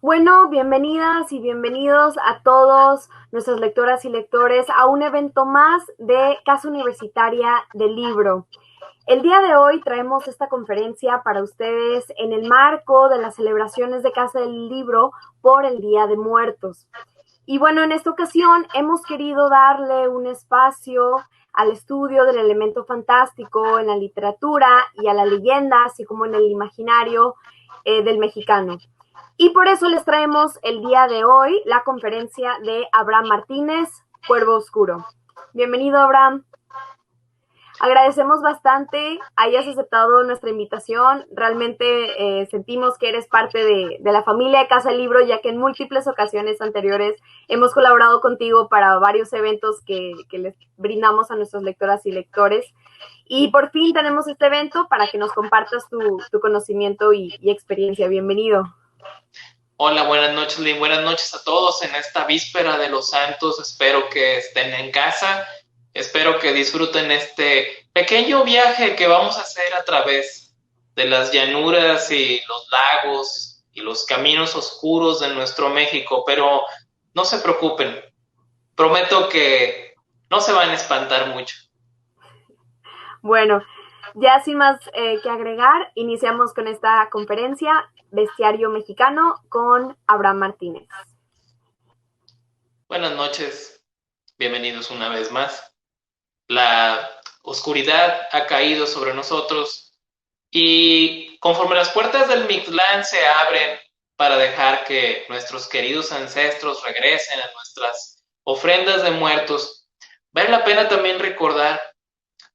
Bueno, bienvenidas y bienvenidos a todos nuestras lectoras y lectores a un evento más de Casa Universitaria del Libro. El día de hoy traemos esta conferencia para ustedes en el marco de las celebraciones de Casa del Libro por el Día de Muertos. Y bueno, en esta ocasión hemos querido darle un espacio al estudio del elemento fantástico en la literatura y a la leyenda, así como en el imaginario del mexicano. Y por eso les traemos el día de hoy la conferencia de Abraham Martínez, Cuervo Oscuro. Bienvenido, Abraham. Agradecemos bastante hayas aceptado nuestra invitación. Realmente sentimos que eres parte de la familia de Casa Libro, ya que en múltiples ocasiones anteriores hemos colaborado contigo para varios eventos que les brindamos a nuestras lectoras y lectores. Y por fin tenemos este evento para que nos compartas tu conocimiento y experiencia. Bienvenido. Hola, buenas noches, Lynn. Buenas noches a todos en esta víspera de los Santos. Espero que estén en casa. Espero que disfruten este pequeño viaje que vamos a hacer a través de las llanuras y los lagos y los caminos oscuros de nuestro México. Pero no se preocupen. Prometo que no se van a espantar mucho. Bueno, ya sin más que agregar, iniciamos con esta conferencia, Bestiario Mexicano, con Abraham Martínez. Buenas noches. Bienvenidos una vez más. La oscuridad ha caído sobre nosotros y conforme las puertas del Mictlán se abren para dejar que nuestros queridos ancestros regresen a nuestras ofrendas de muertos, vale la pena también recordar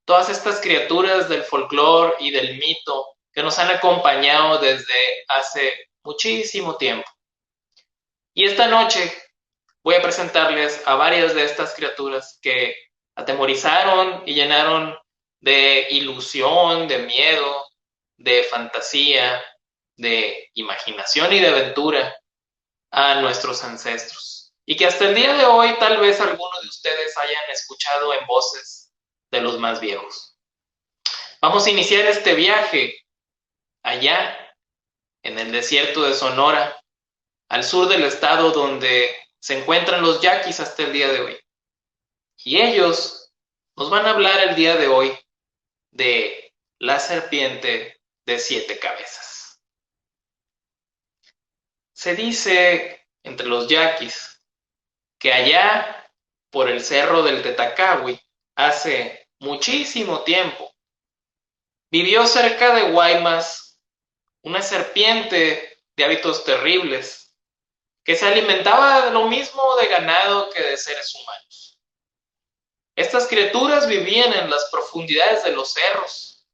todas estas criaturas del folclore y del mito que nos han acompañado desde hace muchísimo tiempo. Y esta noche voy a presentarles a varias de estas criaturas que atemorizaron y llenaron de ilusión, de miedo, de fantasía, de imaginación y de aventura a nuestros ancestros. Y que hasta el día de hoy tal vez algunos de ustedes hayan escuchado en voces de los más viejos. Vamos a iniciar este viaje allá en el desierto de Sonora, al sur del estado donde se encuentran los yaquis hasta el día de hoy. Y ellos nos van a hablar el día de hoy de la serpiente de 7 cabezas. Se dice entre los yaquis que allá por el cerro del Tetacahui, hace muchísimo tiempo, vivió cerca de Guaymas una serpiente de hábitos terribles que se alimentaba de lo mismo de ganado que de seres humanos. Estas criaturas vivían en las profundidades de los cerros,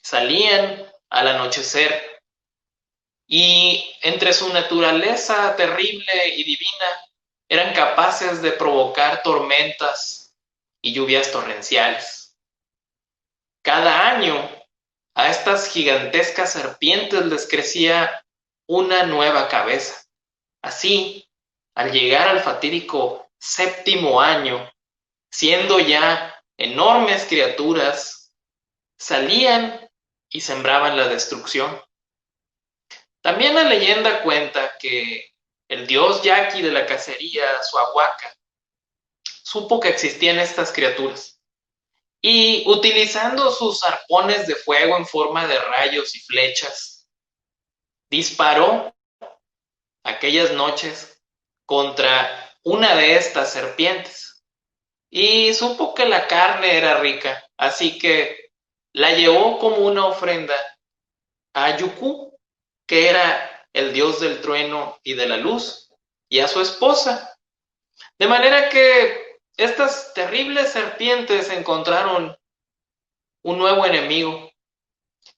salían al anochecer y entre su naturaleza terrible y divina eran capaces de provocar tormentas y lluvias torrenciales. Cada año a estas gigantescas serpientes les crecía una nueva cabeza. Así, al llegar al fatídico 7º año, siendo ya enormes criaturas, salían y sembraban la destrucción. También la leyenda cuenta que el dios yaqui de la cacería, Suahuaca, supo que existían estas criaturas y utilizando sus arpones de fuego en forma de rayos y flechas, disparó aquellas noches contra una de estas serpientes y supo que la carne era rica, así que la llevó como una ofrenda a Yuku, que era el dios del trueno y de la luz, y a su esposa. De manera que estas terribles serpientes encontraron un nuevo enemigo,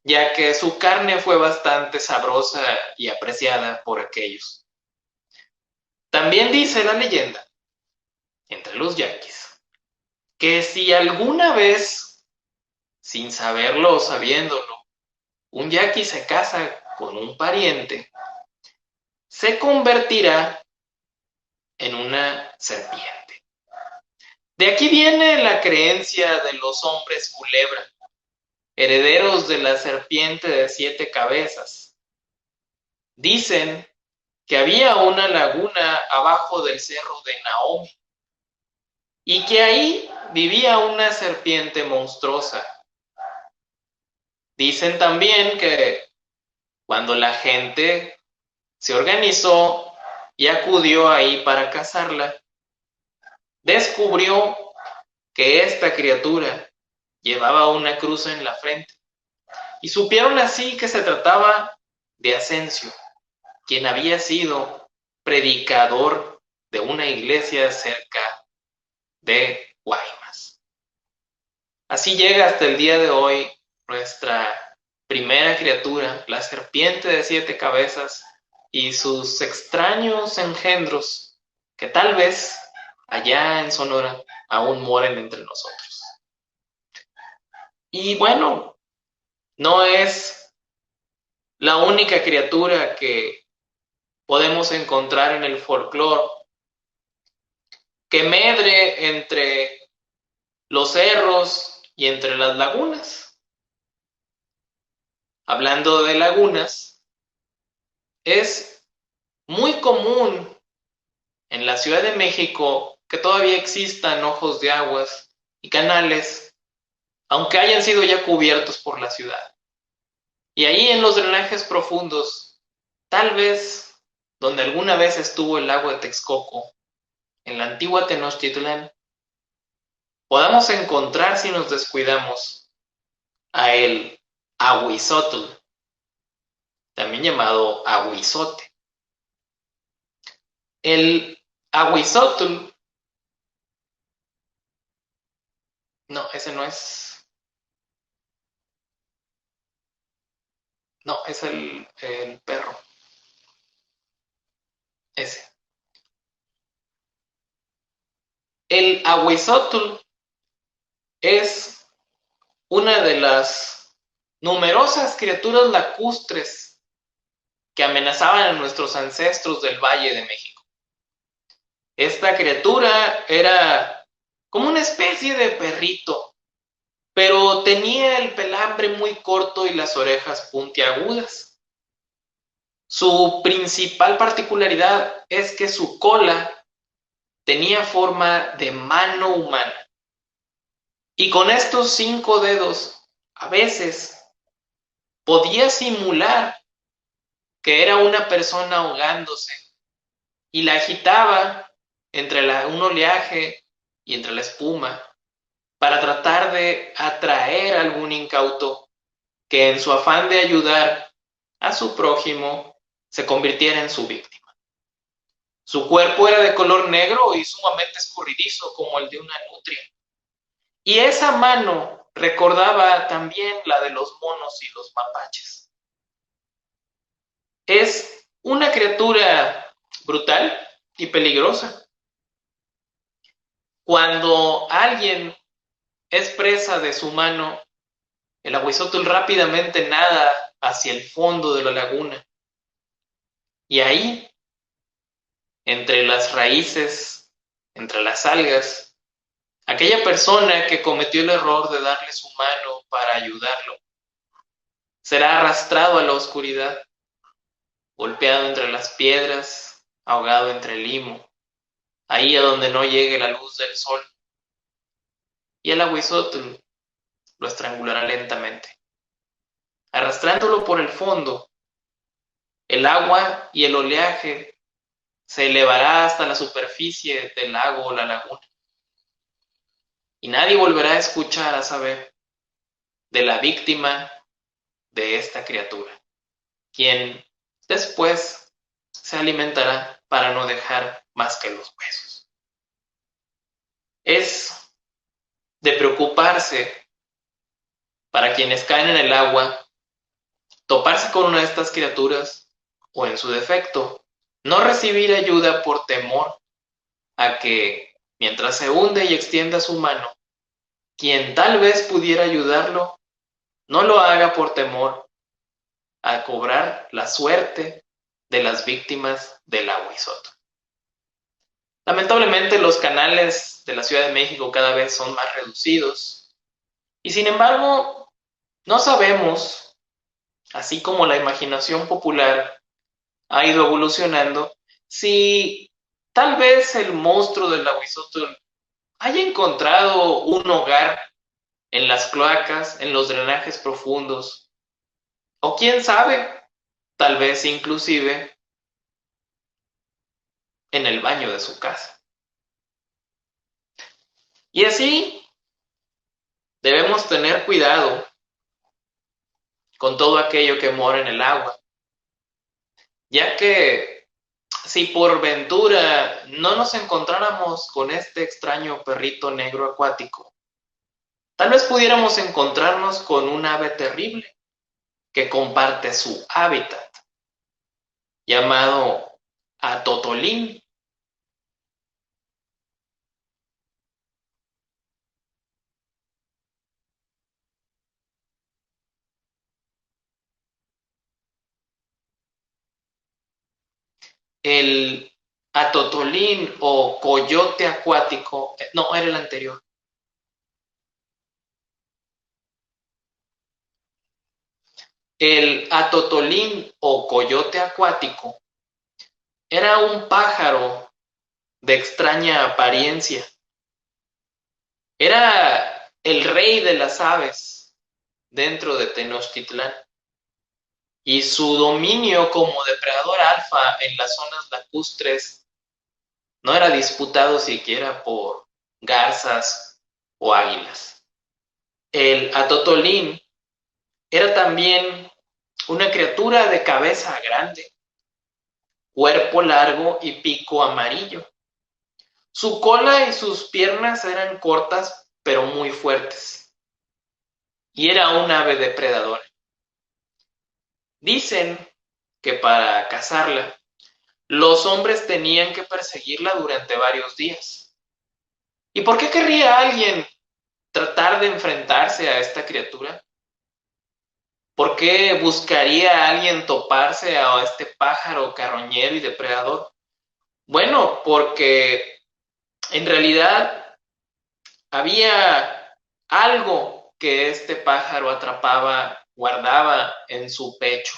ya que su carne fue bastante sabrosa y apreciada por aquellos. También dice la leyenda, entre los yaquis, que si alguna vez, sin saberlo o sabiéndolo, un yaqui se casa con un pariente, se convertirá en una serpiente. De aquí viene la creencia de los hombres culebra, herederos de la serpiente de 7 cabezas. Dicen que había una laguna abajo del cerro de Naomi y que ahí vivía una serpiente monstruosa. Dicen también que cuando la gente se organizó y acudió ahí para cazarla, descubrió que esta criatura llevaba una cruz en la frente y supieron así que se trataba de Asensio, quien había sido predicador de una iglesia cerca de Guaymas. Así llega hasta el día de hoy nuestra primera criatura, la serpiente de 7 cabezas y sus extraños engendros que tal vez allá en Sonora aún moren entre nosotros. Y bueno, no es la única criatura que podemos encontrar en el folclore que medre entre los cerros y entre las lagunas. Hablando de lagunas, es muy común en la Ciudad de México que todavía existan ojos de aguas y canales, aunque hayan sido ya cubiertos por la ciudad. Y ahí en los drenajes profundos, tal vez donde alguna vez estuvo el lago de Texcoco, en la antigua Tenochtitlán, podamos encontrar, si nos descuidamos, a el ahuizotl, también llamado ahuizote. El ahuizotl, no, ese no es, no, es el perro, ese. El ahuizotl es una de las numerosas criaturas lacustres que amenazaban a nuestros ancestros del Valle de México. Esta criatura era como una especie de perrito, pero tenía el pelambre muy corto y las orejas puntiagudas. Su principal particularidad es que su cola tenía forma de mano humana. Y con estos 5 dedos, a veces, podía simular que era una persona ahogándose y la agitaba entre un oleaje y entre la espuma para tratar de atraer a algún incauto que en su afán de ayudar a su prójimo se convirtiera en su víctima. Su cuerpo era de color negro y sumamente escurridizo como el de una nutria. Y esa mano recordaba también la de los monos y los mapaches. Es una criatura brutal y peligrosa. Cuando alguien es presa de su mano, el ahuizotl rápidamente nada hacia el fondo de la laguna. Y ahí, entre las raíces, entre las algas, aquella persona que cometió el error de darle su mano para ayudarlo, será arrastrado a la oscuridad, golpeado entre las piedras, ahogado entre el limo, ahí a donde no llegue la luz del sol. Y el ahuizotl lo estrangulará lentamente. Arrastrándolo por el fondo, el agua y el oleaje se elevará hasta la superficie del lago o la laguna. Y nadie volverá a escuchar, a saber, de la víctima de esta criatura, quien después se alimentará para no dejar más que los huesos. Es de preocuparse para quienes caen en el agua, toparse con una de estas criaturas o, en su defecto, no recibir ayuda por temor a que, mientras se hunde y extienda su mano, quien tal vez pudiera ayudarlo, no lo haga por temor a cobrar la suerte de las víctimas del ahuizotl. Lamentablemente, los canales de la Ciudad de México cada vez son más reducidos y, sin embargo, no sabemos, así como la imaginación popular ha ido evolucionando, si tal vez el monstruo del Ahuizotl haya encontrado un hogar en las cloacas, en los drenajes profundos, o quién sabe, tal vez inclusive en el baño de su casa. Y así debemos tener cuidado con todo aquello que mora en el agua, ya que si por ventura no nos encontráramos con este extraño perrito negro acuático, tal vez pudiéramos encontrarnos con un ave terrible que comparte su hábitat, llamado atotolín. El atotolín o coyote acuático, no, era el anterior. El atotolín o coyote acuático era un pájaro de extraña apariencia. Era el rey de las aves dentro de Tenochtitlán. Y su dominio como depredador alfa en las zonas lacustres no era disputado siquiera por garzas o águilas. El atotolín era también una criatura de cabeza grande, cuerpo largo y pico amarillo. Su cola y sus piernas eran cortas pero muy fuertes. Y era un ave depredadora. Dicen que para cazarla, los hombres tenían que perseguirla durante varios días. ¿Y por qué querría alguien tratar de enfrentarse a esta criatura? ¿Por qué buscaría alguien toparse a este pájaro carroñero y depredador? Bueno, porque en realidad había algo que este pájaro atrapaba, guardaba en su pecho.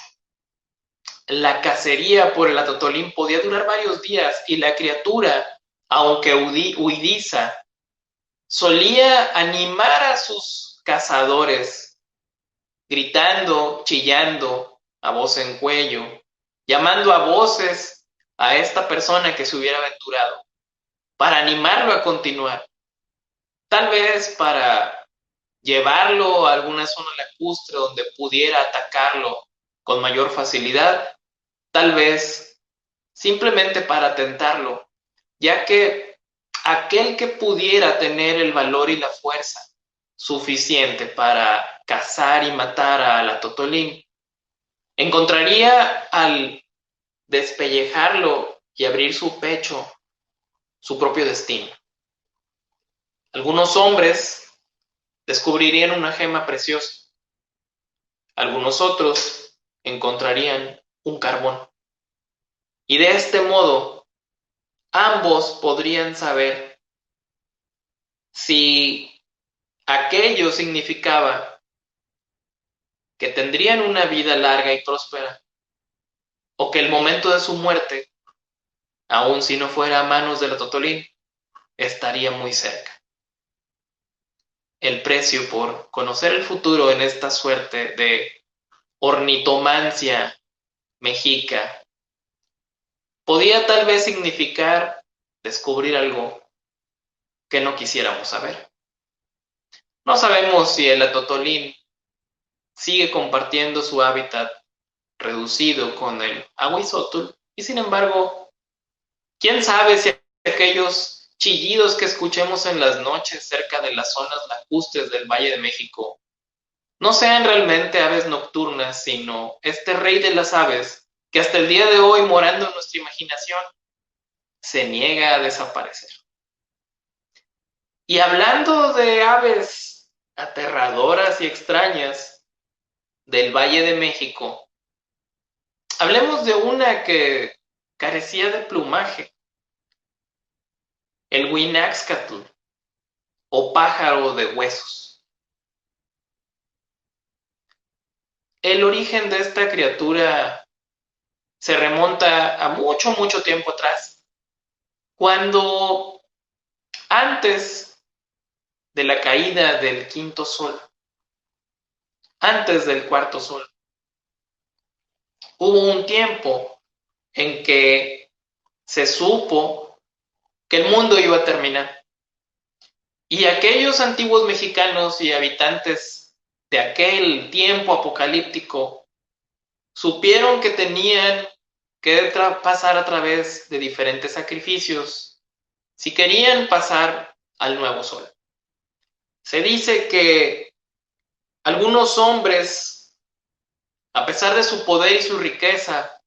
La cacería por el atotolín podía durar varios días y la criatura, aunque huidiza, solía animar a sus cazadores, gritando, chillando a voz en cuello, llamando a voces a esta persona que se hubiera aventurado, para animarlo a continuar, tal vez para llevarlo a alguna zona lacustre donde pudiera atacarlo con mayor facilidad, tal vez simplemente para tentarlo, ya que aquel que pudiera tener el valor y la fuerza suficiente para cazar y matar a la Totolín, encontraría al despellejarlo y abrir su pecho su propio destino. Algunos hombres descubrirían una gema preciosa, algunos otros encontrarían un carbón. Y de este modo, ambos podrían saber si aquello significaba que tendrían una vida larga y próspera, o que el momento de su muerte, aun si no fuera a manos de la Totolín, estaría muy cerca. El precio por conocer el futuro en esta suerte de ornitomancia mexica podía tal vez significar descubrir algo que no quisiéramos saber. No sabemos si el atotolín sigue compartiendo su hábitat reducido con el ahuizotl y sin embargo, quién sabe si aquellos chillidos que escuchemos en las noches cerca de las zonas lacustres del Valle de México no sean realmente aves nocturnas, sino este rey de las aves que hasta el día de hoy, morando en nuestra imaginación, se niega a desaparecer. Y hablando de aves aterradoras y extrañas del Valle de México, hablemos de una que carecía de plumaje, el Huinaxcatl, o pájaro de huesos. El origen de esta criatura se remonta a mucho, mucho tiempo atrás, cuando antes de la caída del quinto sol, antes del cuarto sol, hubo un tiempo en que se supo que el mundo iba a terminar. Y aquellos antiguos mexicanos y habitantes de aquel tiempo apocalíptico supieron que tenían que pasar a través de diferentes sacrificios si querían pasar al nuevo sol. Se dice que algunos hombres, a pesar de su poder y su riqueza,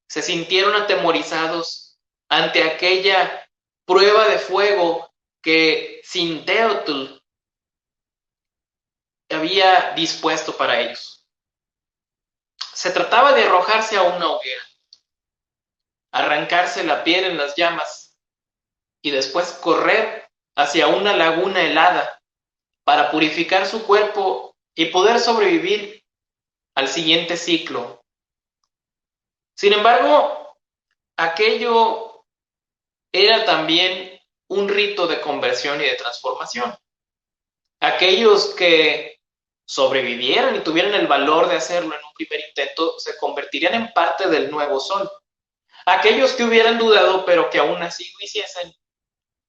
se sintieron atemorizados ante aquella prueba de fuego que Sinteotl había dispuesto para ellos. Se trataba de arrojarse a una hoguera, arrancarse la piel en las llamas y después correr hacia una laguna helada para purificar su cuerpo y poder sobrevivir al siguiente ciclo. Sin embargo, aquello era también un rito de conversión y de transformación. Aquellos que sobrevivieran y tuvieran el valor de hacerlo en un primer intento se convertirían en parte del nuevo sol. Aquellos que hubieran dudado pero que aún así lo hiciesen,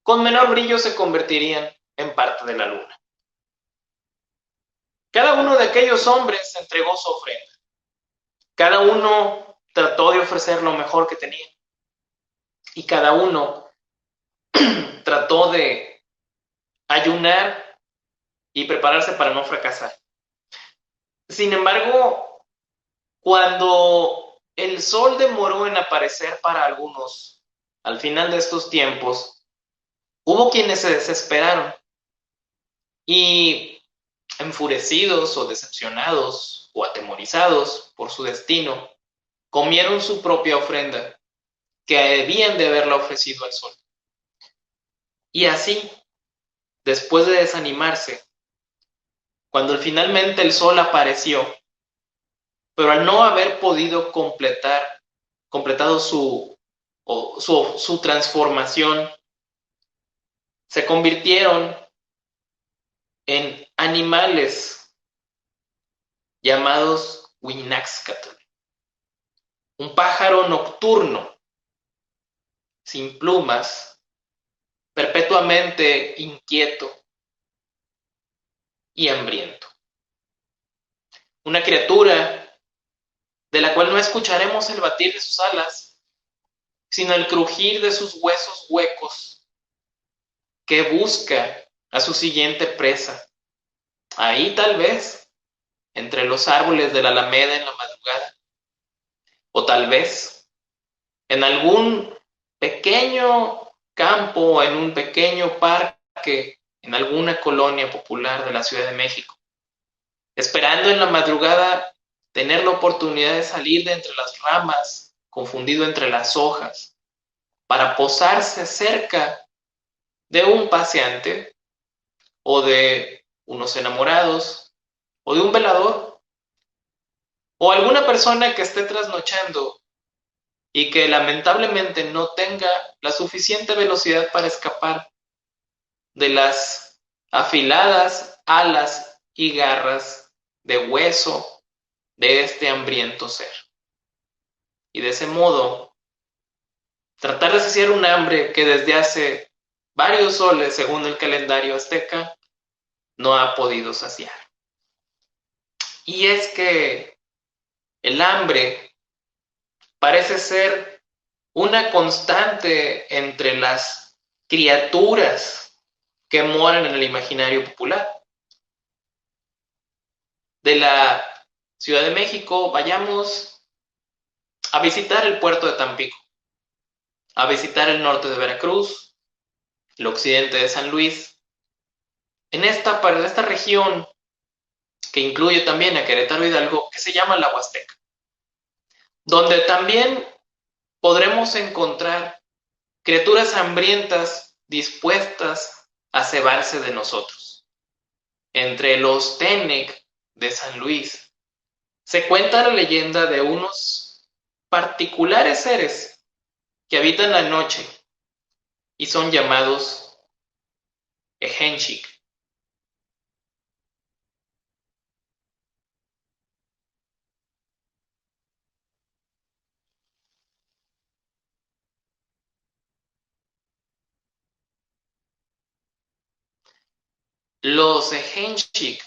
con menor brillo se convertirían en parte de la luna. Cada uno de aquellos hombres entregó su ofrenda. Cada uno trató de ofrecer lo mejor que tenía. Y cada uno trató de ayunar y prepararse para no fracasar. Sin embargo, cuando el sol demoró en aparecer para algunos, al final de estos tiempos, hubo quienes se desesperaron y, enfurecidos o decepcionados o atemorizados por su destino, comieron su propia ofrenda, que debían de haberla ofrecido al sol. Y así, después de desanimarse, cuando finalmente el sol apareció, pero al no haber podido completado su transformación, se convirtieron en animales llamados Huinaxcatl, un pájaro nocturno, sin plumas, perpetuamente inquieto y hambriento. Una criatura de la cual no escucharemos el batir de sus alas, sino el crujir de sus huesos huecos, que busca a su siguiente presa. Ahí tal vez, entre los árboles de la alameda en la madrugada, o tal vez en algún pequeño campo, en un pequeño parque, en alguna colonia popular de la Ciudad de México, esperando en la madrugada tener la oportunidad de salir de entre las ramas, confundido entre las hojas, para posarse cerca de un paseante, o de unos enamorados, o de un velador, o alguna persona que esté trasnochando y que lamentablemente no tenga la suficiente velocidad para escapar de las afiladas alas y garras de hueso de este hambriento ser. Y de ese modo, tratar de saciar un hambre que desde hace varios soles, según el calendario azteca, no ha podido saciar. Y es que el hambre parece ser una constante entre las criaturas que moran en el imaginario popular. De la Ciudad de México, vayamos a visitar el puerto de Tampico, a visitar el norte de Veracruz, el occidente de San Luis, en esta región que incluye también a Querétaro Hidalgo, que se llama la Huasteca, donde también podremos encontrar criaturas hambrientas dispuestas a cebarse de nosotros. Entre los Tenec de San Luis se cuenta la leyenda de unos particulares seres que habitan la noche y son llamados Ejénchik. Los Ejénchik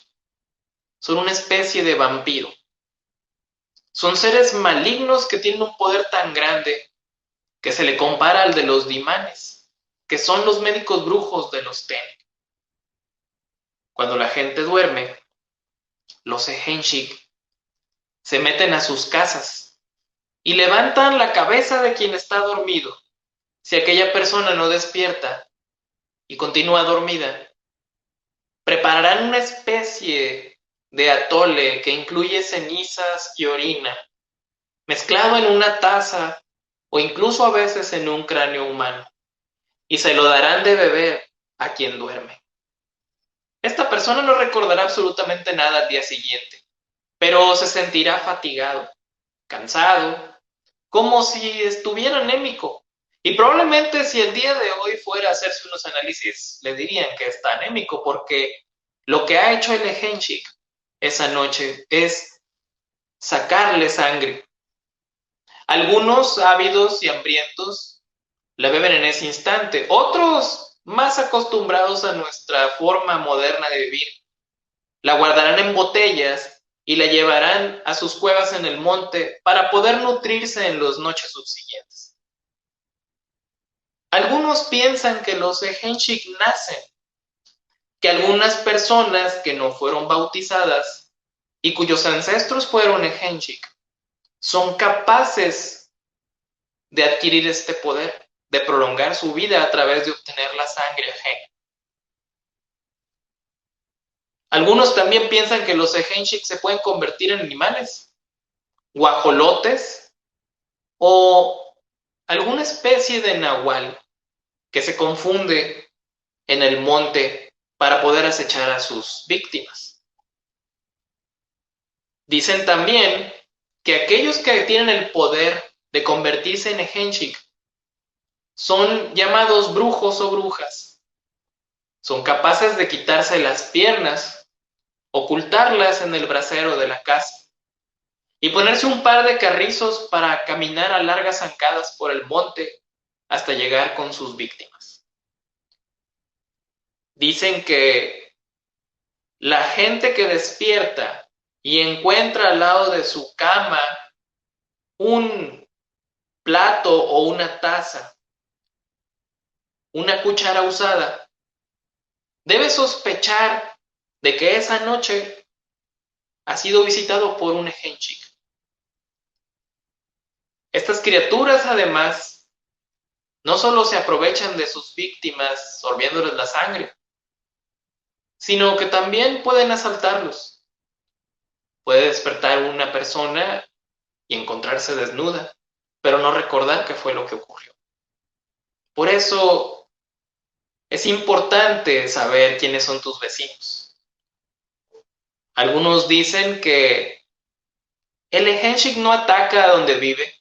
son una especie de vampiro. Son seres malignos que tienen un poder tan grande que se le compara al de los Dimanes, que son los médicos brujos de los Ten. Cuando la gente duerme, los Ejénchik se meten a sus casas y levantan la cabeza de quien está dormido. Si aquella persona no despierta y continúa dormida, prepararán una especie de atole que incluye cenizas y orina, mezclado en una taza o incluso a veces en un cráneo humano, y se lo darán de beber a quien duerme. Esta persona no recordará absolutamente nada al día siguiente, pero se sentirá fatigado, cansado, como si estuviera anémico. Y probablemente si el día de hoy fuera a hacerse unos análisis, le dirían que está anémico, porque lo que ha hecho el Ejénchik esa noche es sacarle sangre. Algunos ávidos y hambrientos la beben en ese instante, otros más acostumbrados a nuestra forma moderna de vivir, la guardarán en botellas y la llevarán a sus cuevas en el monte para poder nutrirse en las noches subsiguientes. Algunos piensan que los Ejénchik nacen, que algunas personas que no fueron bautizadas y cuyos ancestros fueron Ejénchik son capaces de adquirir este poder, de prolongar su vida a través de obtener la sangre ajena. Algunos también piensan que los Ejénchik se pueden convertir en animales, guajolotes o alguna especie de nahual que se confunde en el monte para poder acechar a sus víctimas. Dicen también que aquellos que tienen el poder de convertirse en Ejénchik son llamados brujos o brujas. Son capaces de quitarse las piernas, ocultarlas en el brasero de la casa y ponerse un par de carrizos para caminar a largas zancadas por el monte hasta llegar con sus víctimas. Dicen que la gente que despierta y encuentra al lado de su cama un plato o una taza, una cuchara usada, debe sospechar de que esa noche ha sido visitado por un Ejénchik. Estas criaturas, además, no solo se aprovechan de sus víctimas sorbiéndoles la sangre, sino que también pueden asaltarlos. Puede despertar una persona y encontrarse desnuda, pero no recordar qué fue lo que ocurrió. Por eso es importante saber quiénes son tus vecinos. Algunos dicen que el Ejénchik no ataca a donde vive,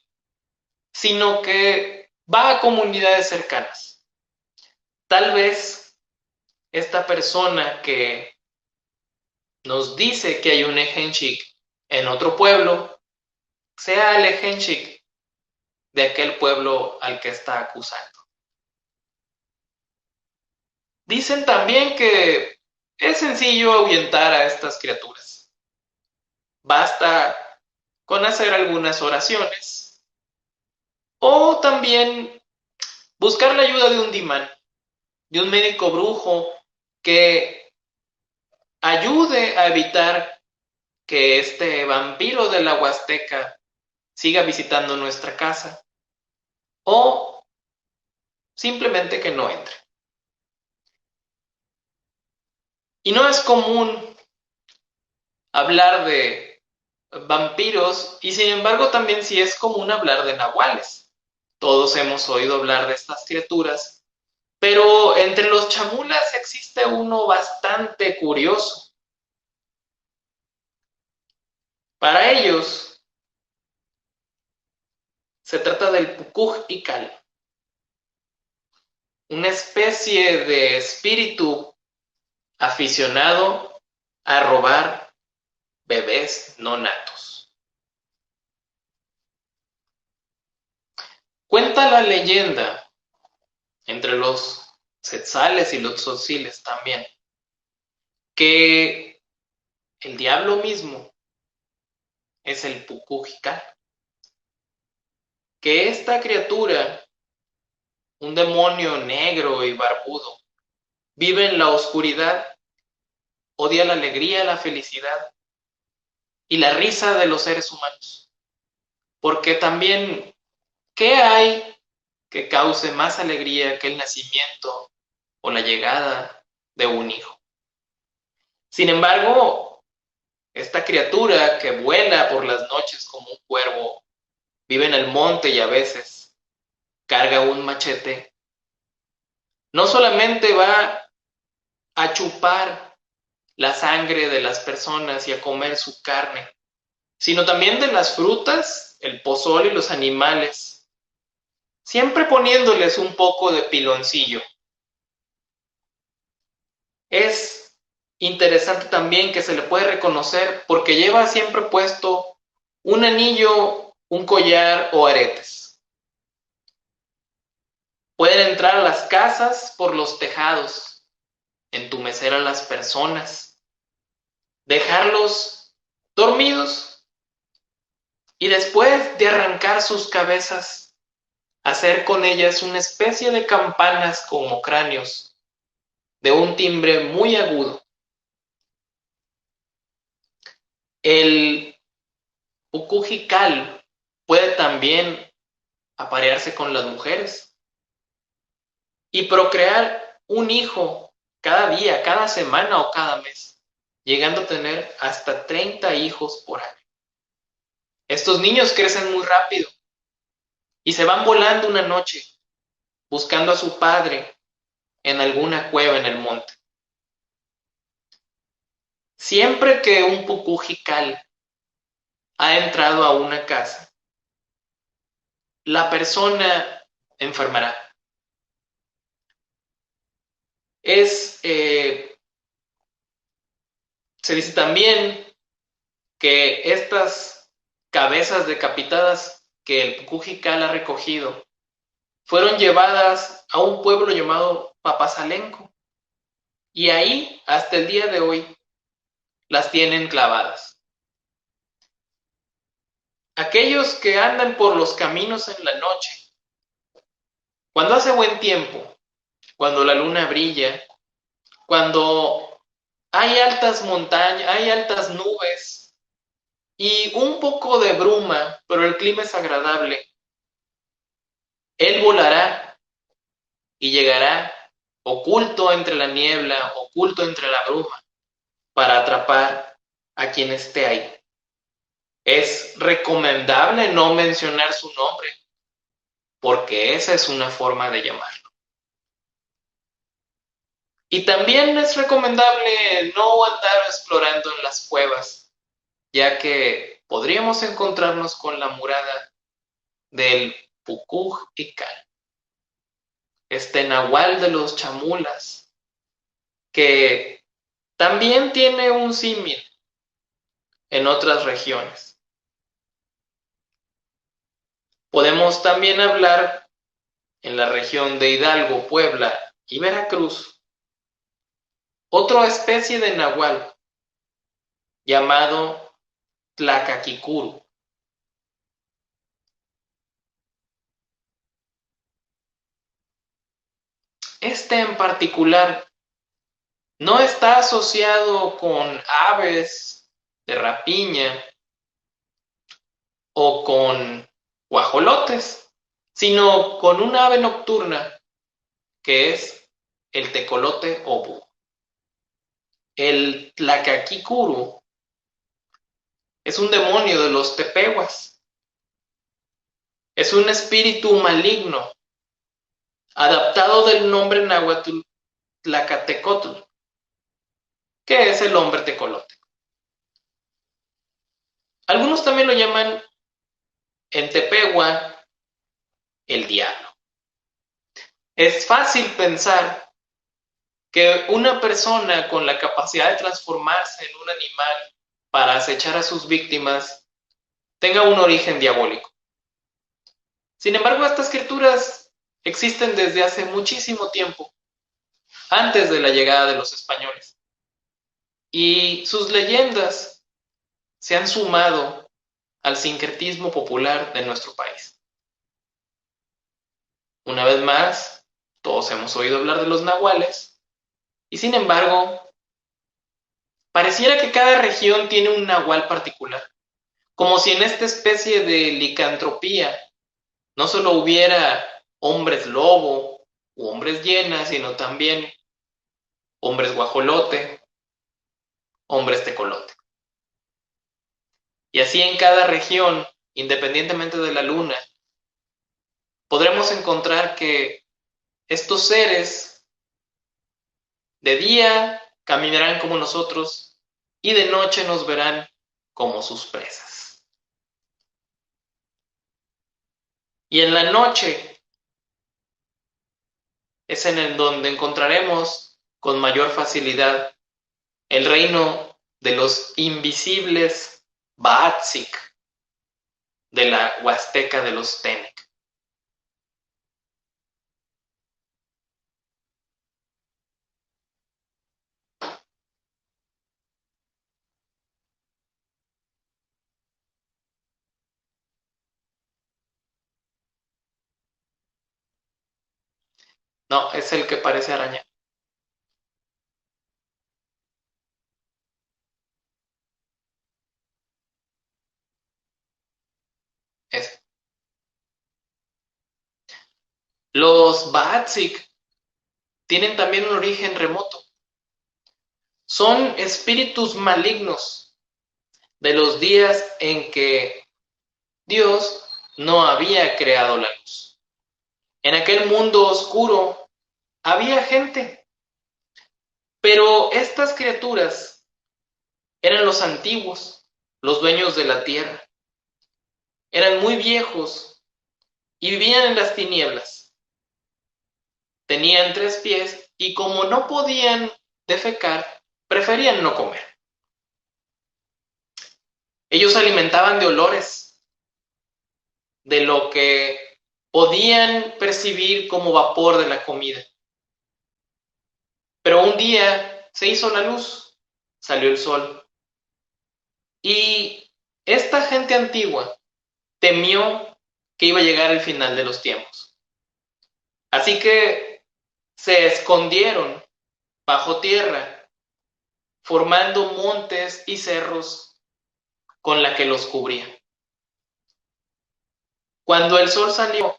sino que va a comunidades cercanas. Tal vez esta persona que nos dice que hay un Ejénchik en otro pueblo sea el Ejénchik de aquel pueblo al que está acusando. Dicen también que es sencillo ahuyentar a estas criaturas. Basta con hacer algunas oraciones o también buscar la ayuda de un dimán, de un médico brujo que ayude a evitar que este vampiro de la Huasteca siga visitando nuestra casa o simplemente que no entre. Y no es común hablar de vampiros y sin embargo también sí es común hablar de nahuales. Todos hemos oído hablar de estas criaturas, pero entre los chamulas existe uno bastante curioso. Para ellos, Se trata del Pukuj Ikal, una especie de espíritu aficionado a robar bebés no natos. Cuenta la leyenda, entre los tzetzales y los tzotziles también, que el diablo mismo es el Pukuj Ikal, que esta criatura, un demonio negro y barbudo, vive en la oscuridad, odia la alegría, la felicidad y la risa de los seres humanos. Porque también, ¿qué hay que cause más alegría que el nacimiento o la llegada de un hijo? Sin embargo, esta criatura que vuela por las noches como un cuervo, vive en el monte y a veces carga un machete, no solamente va a chupar la sangre de las personas y a comer su carne, sino también de las frutas, el pozol y los animales, siempre poniéndoles un poco de piloncillo. Es interesante también que se le puede reconocer porque lleva siempre puesto un anillo, un collar o aretes. Pueden entrar a las casas por los tejados, entumecer a las personas, dejarlos dormidos y después de arrancar sus cabezas, hacer con ellas una especie de campanas como cráneos de un timbre muy agudo. El Pukuj-Ikal puede también aparearse con las mujeres y procrear un hijo cada día, cada semana o cada mes, llegando a tener hasta 30 hijos por año. Estos niños crecen muy rápido y se van volando una noche buscando a su padre en alguna cueva en el monte. Siempre que un Pukuj-Ikal ha entrado a una casa, la persona enfermará. Se dice también que estas cabezas decapitadas que el Pukuj-Ikal ha recogido fueron llevadas a un pueblo llamado Papazalenco y ahí hasta el día de hoy las tienen clavadas. Aquellos que andan por los caminos en la noche, cuando hace buen tiempo, cuando la luna brilla, cuando hay altas montañas, hay altas nubes y un poco de bruma, pero el clima es agradable, él volará y llegará oculto entre la niebla, oculto entre la bruma, para atrapar a quien esté ahí. Es recomendable no mencionar su nombre, porque esa es una forma de llamarlo. Y también es recomendable no andar explorando en las cuevas, ya que podríamos encontrarnos con la morada del Pukuj-Ikal, este nahual de los chamulas, que también tiene un símil en otras regiones. Podemos también hablar en la región de Hidalgo, Puebla y Veracruz, otra especie de nahual llamado Tlacaquicuru. Este en particular no está asociado con aves de rapiña o con guajolotes, sino con un ave nocturna que es el tecolote o búho. El Tlacaquicuru es un demonio de los tepehuas. Es un espíritu maligno, adaptado del nombre náhuatl Tlacatecotl, que es el hombre tecolote. Algunos también lo llaman en tepehua el diablo. Es fácil pensar que una persona con la capacidad de transformarse en un animal para acechar a sus víctimas tenga un origen diabólico. Sin embargo, estas criaturas existen desde hace muchísimo tiempo, antes de la llegada de los españoles. Y sus leyendas se han sumado al sincretismo popular de nuestro país. Una vez más, todos hemos oído hablar de los nahuales, y sin embargo, pareciera que cada región tiene un nahual particular, como si en esta especie de licantropía no solo hubiera hombres lobo u hombres hiena, sino también hombres guajolote, hombres tecolote. Y así en cada región, independientemente de la luna, podremos encontrar que estos seres de día caminarán como nosotros y de noche nos verán como sus presas. Y en la noche es en el donde encontraremos con mayor facilidad el reino de los invisibles Baatzik de la Huasteca de los Tenec. No, es el que parece araña. Ese. Los Baatzik tienen también un origen remoto. Son espíritus malignos de los días en que Dios no había creado la luz. En aquel mundo oscuro había gente, pero estas criaturas eran los antiguos, los dueños de la tierra. Eran muy viejos y vivían en las tinieblas. Tenían 3 pies y como no podían defecar, preferían no comer. Ellos se alimentaban de olores, de lo que podían percibir como vapor de la comida. Pero un día se hizo la luz, salió el sol. Y esta gente antigua temió que iba a llegar el final de los tiempos. Así que se escondieron bajo tierra, formando montes y cerros con la que los cubría. Cuando el sol salió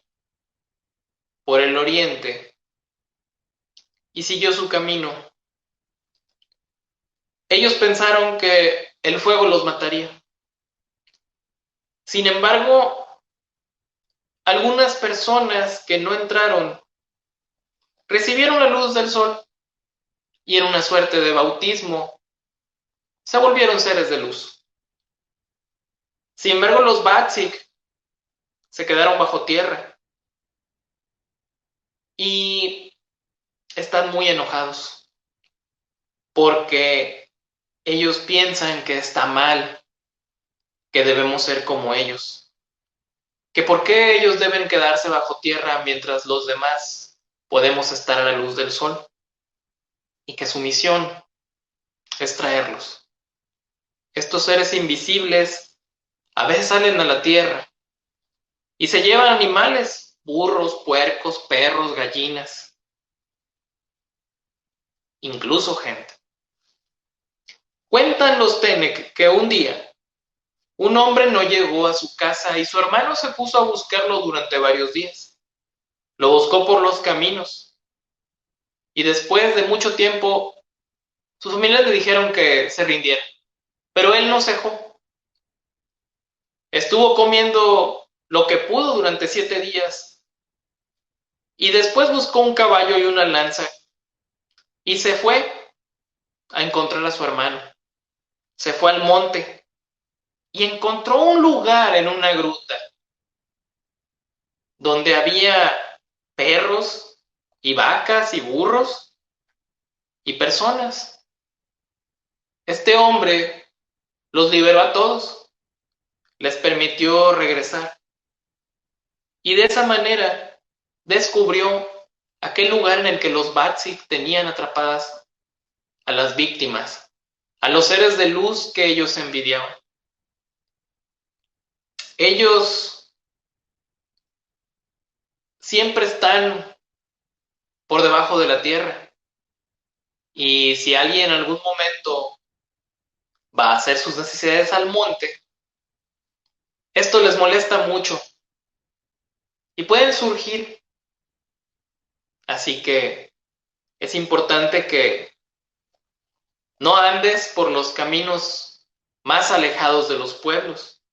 por el oriente y siguió su camino, ellos pensaron que el fuego los mataría. Sin embargo, algunas personas que no entraron recibieron la luz del sol y en una suerte de bautismo se volvieron seres de luz. Sin embargo, los Baatzik se quedaron bajo tierra y están muy enojados porque ellos piensan que está mal, que debemos ser como ellos, que por qué ellos deben quedarse bajo tierra mientras los demás podemos estar a la luz del sol y que su misión es traerlos. Estos seres invisibles a veces salen a la tierra y se llevan animales, burros, puercos, perros, gallinas, incluso gente. Cuentan los Tenec que un día un hombre no llegó a su casa y su hermano se puso a buscarlo durante varios días. Lo buscó por los caminos y después de mucho tiempo sus familias le dijeron que se rindiera, pero él no cejó. Estuvo comiendo lo que pudo durante 7 días y después buscó un caballo y una lanza y se fue a encontrar a su hermano. Se fue al monte y encontró un lugar en una gruta donde había perros y vacas y burros y personas. Este hombre los liberó a todos, les permitió regresar y de esa manera descubrió aquel lugar en el que los Batsik tenían atrapadas a las víctimas, a los seres de luz que ellos envidiaban. Ellos siempre están por debajo de la tierra y si alguien en algún momento va a hacer sus necesidades al monte, esto les molesta mucho y pueden surgir. Así que es importante que no andes por los caminos más alejados de los pueblos.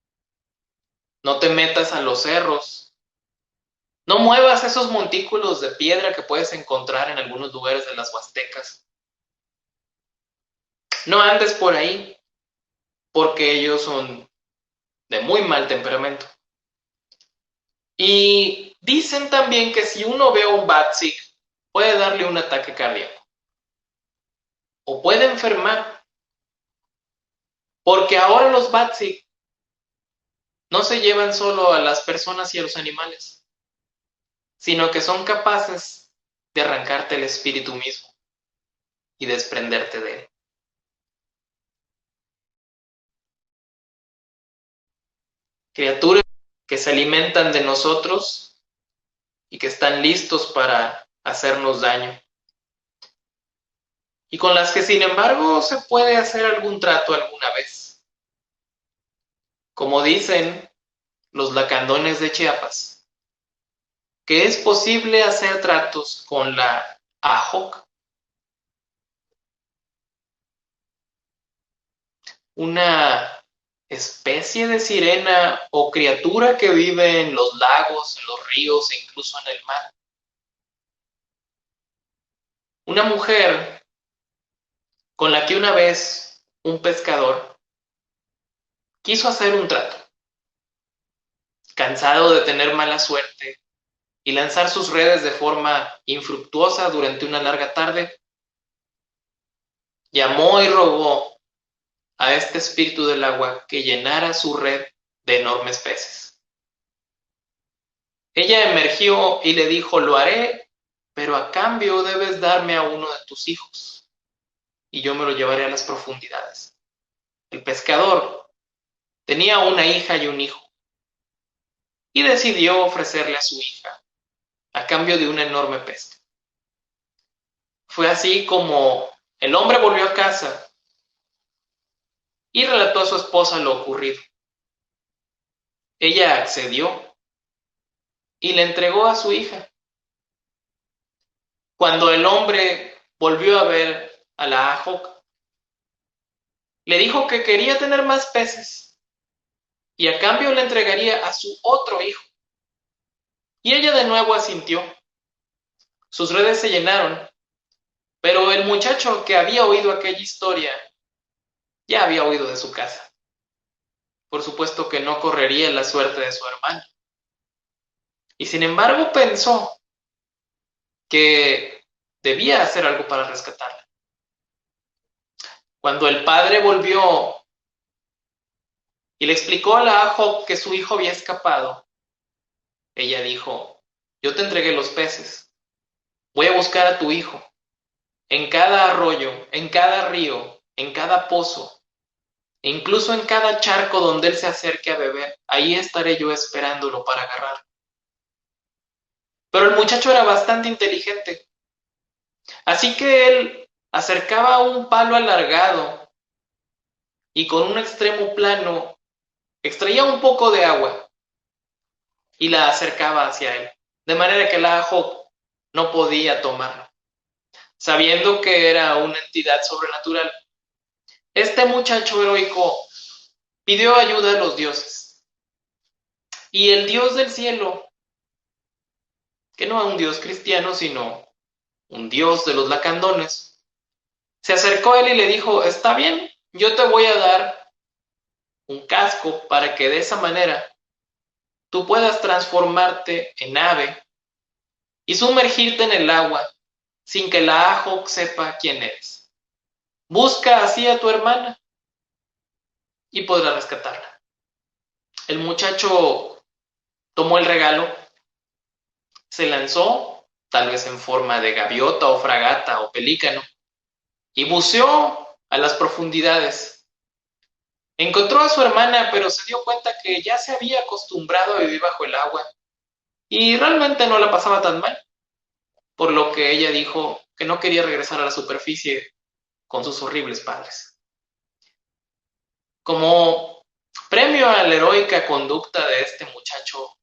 No te metas a los cerros. No muevas esos montículos de piedra que puedes encontrar en algunos lugares de las Huastecas. No andes por ahí porque ellos son de muy mal temperamento. Y dicen también que si uno ve a un Batsik, puede darle un ataque cardíaco o puede enfermar, porque ahora los Batsik no se llevan solo a las personas y a los animales, sino que son capaces de arrancarte el espíritu mismo y desprenderte de él. Criaturas que se alimentan de nosotros y que están listos para hacernos daño. Y con las que sin embargo se puede hacer algún trato alguna vez. Como dicen los lacandones de Chiapas, que es posible hacer tratos con la Ajoc, una especie de sirena o criatura que vive en los lagos, en los ríos e incluso en el mar. Una mujer con la que una vez un pescador quiso hacer un trato. Cansado de tener mala suerte y lanzar sus redes de forma infructuosa durante una larga tarde, llamó y rogó a este espíritu del agua que llenara su red de enormes peces. Ella emergió y le dijo: lo haré, pero a cambio debes darme a uno de tus hijos, y yo me lo llevaré a las profundidades. El pescador tenía una hija y un hijo, y decidió ofrecerle a su hija a cambio de una enorme pesca. Fue así como el hombre volvió a casa y relató a su esposa lo ocurrido. Ella accedió y le entregó a su hija. Cuando el hombre volvió a ver a la Ajoc, le dijo que quería tener más peces y a cambio le entregaría a su otro hijo. Y ella de nuevo asintió. Sus redes se llenaron, pero el muchacho que había oído aquella historia ya había huido de su casa. Por supuesto que no correría la suerte de su hermana. Y sin embargo pensó que debía hacer algo para rescatarla. Cuando el padre volvió y le explicó a la Ajoc que su hijo había escapado, ella dijo: yo te entregué los peces, voy a buscar a tu hijo. En cada arroyo, en cada río, en cada pozo, e incluso en cada charco donde él se acerque a beber, ahí estaré yo esperándolo para agarrar. Pero el muchacho era bastante inteligente, así que él acercaba un palo alargado y con un extremo plano extraía un poco de agua y la acercaba hacia él, de manera que la Ajoc no podía tomarla. Sabiendo que era una entidad sobrenatural, este muchacho heroico pidió ayuda a los dioses. Y el Dios del cielo, que no es un Dios cristiano, sino un Dios de los lacandones, se acercó a él y le dijo: está bien, yo te voy a dar un casco para que de esa manera tú puedas transformarte en ave y sumergirte en el agua sin que la Ahok sepa quién eres. Busca así a tu hermana y podrás rescatarla. El muchacho tomó el regalo, se lanzó, tal vez en forma de gaviota o fragata o pelícano, y buceó a las profundidades. Encontró a su hermana, pero se dio cuenta que ya se había acostumbrado a vivir bajo el agua y realmente no la pasaba tan mal, por lo que ella dijo que no quería regresar a la superficie con sus horribles padres. Como premio a la heroica conducta de este muchacho,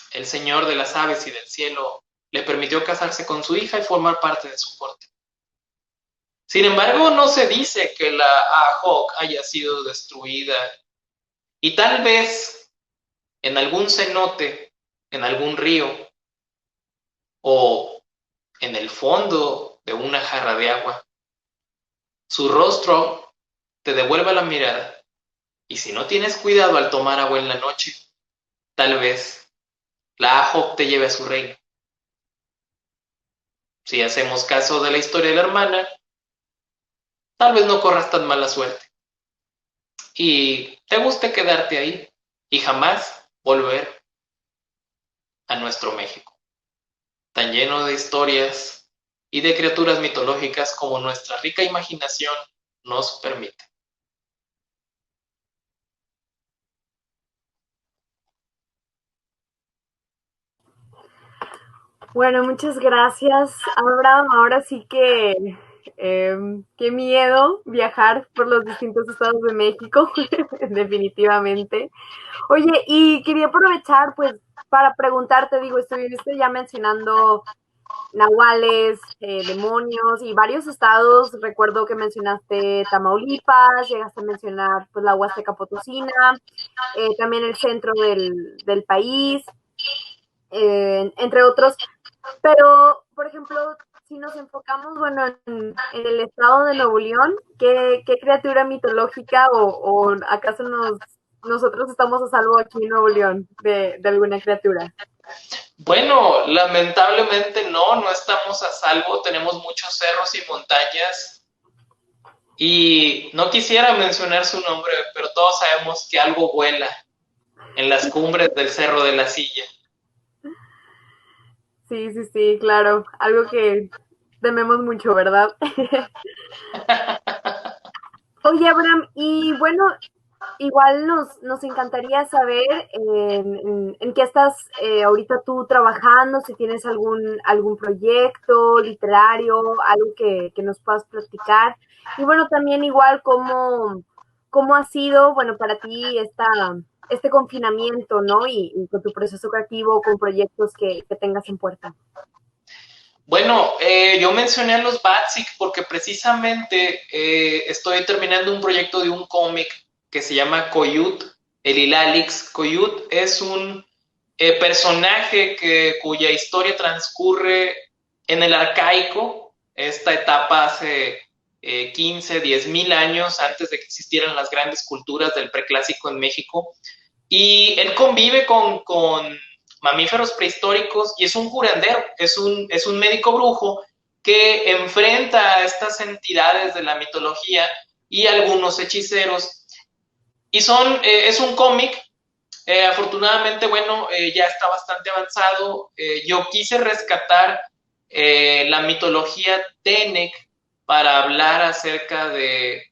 el señor de las aves y del cielo le permitió casarse con su hija y formar parte de su corte. Sin embargo, no se dice que la Ahok haya sido destruida y tal vez en algún cenote, en algún río o en el fondo de una jarra de agua, su rostro te devuelva la mirada y si no tienes cuidado al tomar agua en la noche, tal vez la Ahok te lleve a su reino. Si hacemos caso de la historia de la hermana, tal vez no corras tan mala suerte y te guste quedarte ahí y jamás volver a nuestro México, tan lleno de historias y de criaturas mitológicas como nuestra rica imaginación nos permite. Bueno, muchas gracias, Abraham. Ahora sí que qué miedo viajar por los distintos estados de México, definitivamente. Oye, y quería aprovechar, pues, para preguntarte, digo, estuviste ya mencionando nahuales, demonios y varios estados. Recuerdo que mencionaste Tamaulipas, llegaste a mencionar, pues, la Huasteca Potosina, también el centro del país, entre otros. Pero, por ejemplo, si nos enfocamos, bueno, en el estado de Nuevo León, ¿qué criatura mitológica o acaso nosotros estamos a salvo aquí en Nuevo León de alguna criatura? Bueno, lamentablemente no estamos a salvo, tenemos muchos cerros y montañas y no quisiera mencionar su nombre, pero todos sabemos que algo vuela en las cumbres del Cerro de la Silla. Sí, sí, sí, claro, algo que tememos mucho, ¿verdad? Oye, Abraham, y bueno, igual nos encantaría saber en qué estás ahorita tú trabajando, si tienes algún proyecto literario, algo que nos puedas platicar. Y bueno, también igual cómo ha sido, bueno, para ti este confinamiento, ¿no? Y con tu proceso creativo, con proyectos que tengas en puerta. Bueno, yo mencioné a los Batsic porque precisamente estoy terminando un proyecto de un cómic que se llama Coyut, el Hilalix. Coyut es un personaje cuya historia transcurre en el arcaico, esta etapa hace 15, 10 mil años antes de que existieran las grandes culturas del preclásico en México. Y él convive con mamíferos prehistóricos y es un curandero, es un médico brujo que enfrenta a estas entidades de la mitología y algunos hechiceros. Y es un cómic, afortunadamente, bueno, ya está bastante avanzado. Yo quise rescatar la mitología Tenec para hablar acerca de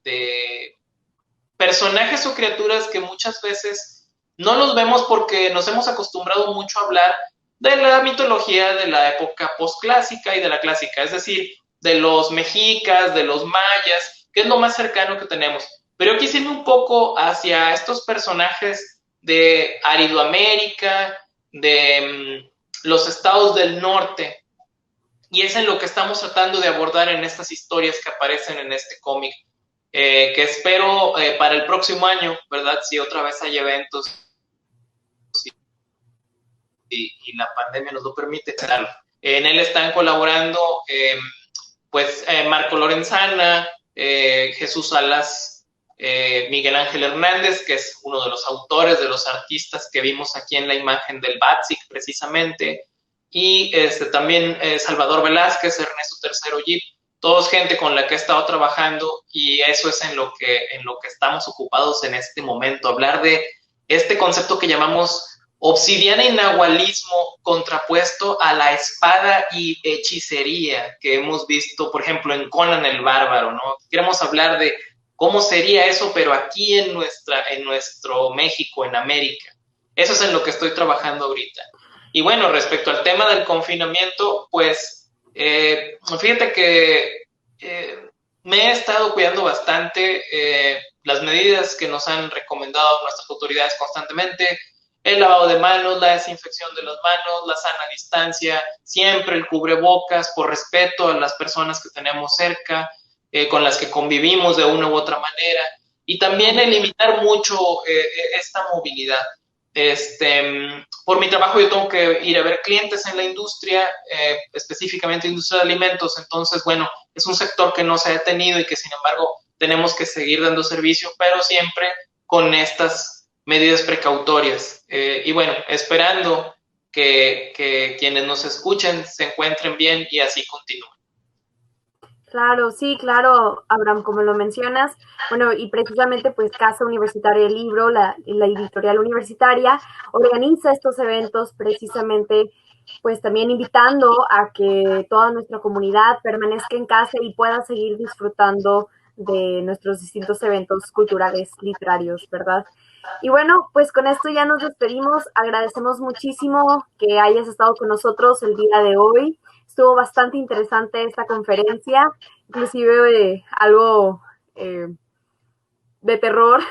personajes o criaturas que muchas veces no los vemos porque nos hemos acostumbrado mucho a hablar de la mitología de la época postclásica y de la clásica, es decir, de los mexicas, de los mayas, que es lo más cercano que tenemos. Pero yo quise irme un poco hacia estos personajes de Aridoamérica, de los estados del norte, y es en lo que estamos tratando de abordar en estas historias que aparecen en este cómic. Que espero para el próximo año, ¿verdad? Si otra vez hay eventos y la pandemia nos lo permite. En él están colaborando pues Marco Lorenzana, Jesús Salas, Miguel Ángel Hernández, que es uno de los autores, de los artistas que vimos aquí en la imagen del Batsic, precisamente, y también Salvador Velázquez, Ernesto Tercero Yip, todos gente con la que he estado trabajando, y eso es en lo que estamos ocupados en este momento, hablar de este concepto que llamamos obsidiana y nahualismo contrapuesto a la espada y hechicería que hemos visto, por ejemplo, en Conan el Bárbaro, ¿no? Queremos hablar de cómo sería eso, pero aquí en nuestro México, en América. Eso es en lo que estoy trabajando ahorita. Y bueno, respecto al tema del confinamiento, pues fíjate que me he estado cuidando bastante, las medidas que nos han recomendado nuestras autoridades constantemente, el lavado de manos, la desinfección de las manos, la sana distancia, siempre el cubrebocas por respeto a las personas que tenemos cerca, con las que convivimos de una u otra manera, y también el limitar mucho esta movilidad. Por mi trabajo yo tengo que ir a ver clientes en la industria, específicamente industria de alimentos, entonces, bueno, es un sector que no se ha detenido y que sin embargo tenemos que seguir dando servicio, pero siempre con estas medidas precautorias. Y bueno, esperando que quienes nos escuchen se encuentren bien y así continúen. Claro, sí, claro, Abraham, como lo mencionas. Bueno, y precisamente pues Casa Universitaria del Libro, la editorial universitaria, organiza estos eventos precisamente pues también invitando a que toda nuestra comunidad permanezca en casa y pueda seguir disfrutando de nuestros distintos eventos culturales, literarios, ¿verdad? Y bueno, pues con esto ya nos despedimos. Agradecemos muchísimo que hayas estado con nosotros el día de hoy. Estuvo bastante interesante esta conferencia, inclusive algo de terror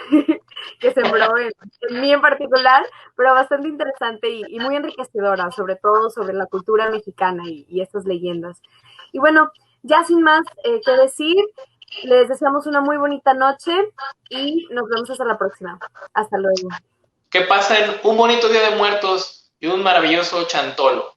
que sembró en mí en particular, pero bastante interesante y muy enriquecedora, sobre todo sobre la cultura mexicana y estas leyendas. Y bueno, ya sin más que decir, les deseamos una muy bonita noche y nos vemos hasta la próxima. Hasta luego. Que pasen un bonito Día de Muertos y un maravilloso chantolo.